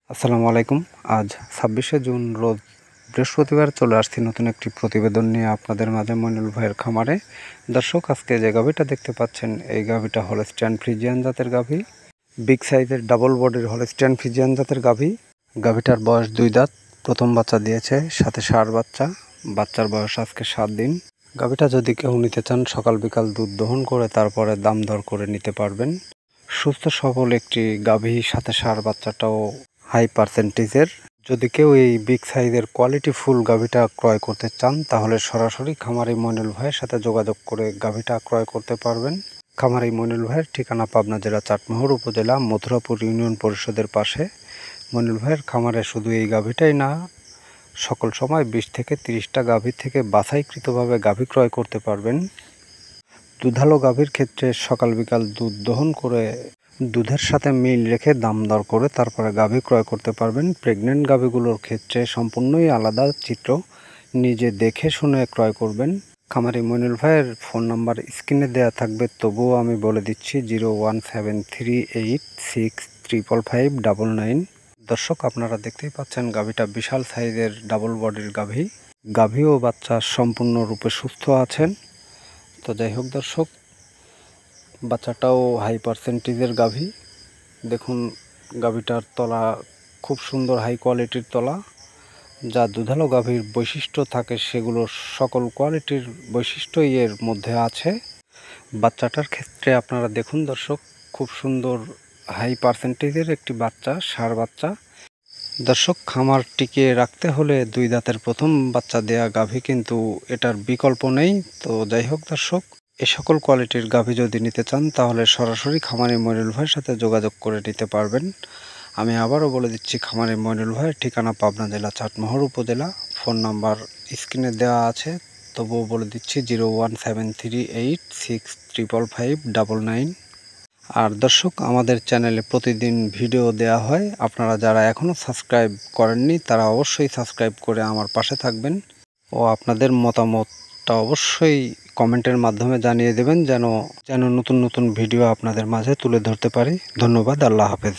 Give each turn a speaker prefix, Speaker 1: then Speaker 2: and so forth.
Speaker 1: আসসালামু আলাইকুম। আজ ২৬শে জুন রোজ বৃহস্পতিবার চলে আসছি নতুন একটি প্রতিবেদন নিয়ে আপনাদের মাঝে মইনুল ভাইয়ের খামারে। দর্শক, আজকে যে গাভীটা দেখতে পাচ্ছেন এই গাভীটা হলস্টাইন ফ্রিজিয়ান জাতের গাভী। বিগ সাইজের ডাবল বডির হলস্টাইন ফ্রিজিয়ান জাতের গাভী। গাভীটার বয়স 2 দাঁত, প্রথম বাচ্চা দিয়েছে, সাথে ষাঁড় বাচ্চা। বাচ্চার বয়স আজকে 7 দিন। গাভীটা যদি কেউ নিতে চান সকাল বিকাল দুধ দহন করে তারপরে দাম দর করে নিতে পারবেন। সুস্থ সবল একটি গাভী, সাথে ষাঁড় বাচ্চাটাও হাই পার্সেন্টেজের। যদি কেউ এই বিগ সাইজের কোয়ালিটি ফুল গাভীটা ক্রয় করতে চান তাহলে সরাসরি খামারি মইনুল ভাইয়ের সাথে যোগাযোগ করে গাভীটা ক্রয় করতে পারবেন। খামারি মইনুল ভাইয়ের ঠিকানা পাবনা জেলা চাটমোহর উপজেলা মথুরাপুর ইউনিয়ন পরিষদের পাশে। মইনুল ভাইয়ের খামারে শুধু এই গাভীটাই না, সকল সময় 20 থেকে 30টা গাভী থেকে বাছাইকৃতভাবে গাভী ক্রয় করতে পারবেন। দুধালো গাভীর ক্ষেত্রে সকাল বিকাল দুধ দহন করে দুধের সাথে মিল রেখে দাম দর করে তারপরে গাভী ক্রয় করতে পারবেন। প্রেগনেন্ট গাভীগুলোর ক্ষেত্রে সম্পূর্ণই আলাদা চিত্র, নিজে দেখে শুনে ক্রয় করবেন। খামারি মইনুল ভাইয়ের ফোন নাম্বার স্ক্রিনে দেওয়া থাকবে, তবুও আমি বলে দিচ্ছি 01738655599। দর্শক, আপনারা দেখতেই পাচ্ছেন গাভীটা বিশাল সাইজের ডাবল বডির গাভী। গাভী ও বাচ্চা সম্পূর্ণরূপে সুস্থ আছেন। তো যাই হোক দর্শক, বাচ্চাটাও হাই পার্সেন্টেজের গাভী। দেখুন, গাভীটার তলা খুব সুন্দর হাই কোয়ালিটির তলা। যা দুধালো গাভীর বৈশিষ্ট্য থাকে সেগুলো সকল কোয়ালিটির বৈশিষ্ট্যই এর মধ্যে আছে। বাচ্চাটার ক্ষেত্রে আপনারা দেখুন দর্শক, খুব সুন্দর হাই পার্সেন্টেজের একটি বাচ্চা, ষাঁড় বাচ্চা। দর্শক, খামার টিকিয়ে রাখতে হলে 2 দাঁতের প্রথম বাচ্চা দেয়া গাভী কিন্তু এটার বিকল্প নেই। তো যাই হোক দর্শক, এ সকল কোয়ালিটির গাভী যদি নিতে চান তাহলে সরাসরি খামারি মইনুল ভাইয়ের সাথে যোগাযোগ করে নিতে পারবেন। আমি আবারও বলে দিচ্ছি, খামারি মইনুল ভাইয়ের ঠিকানা পাবনা জেলা চাটমোহর উপজেলা। ফোন নাম্বার স্ক্রিনে দেওয়া আছে, তবুও বলে দিচ্ছি 01738655599। আর দর্শক, আমাদের চ্যানেলে প্রতিদিন ভিডিও দেওয়া হয়। আপনারা যারা এখনও সাবস্ক্রাইব করেননি তারা অবশ্যই সাবস্ক্রাইব করে আমার পাশে থাকবেন ও আপনাদের মতামতটা অবশ্যই কমেন্টের মাধ্যমে জানিয়ে দেবেন, যেন নতুন নতুন ভিডিও আপনাদের মাঝে তুলে ধরতে পারি। ধন্যবাদ। আল্লাহ হাফেজ।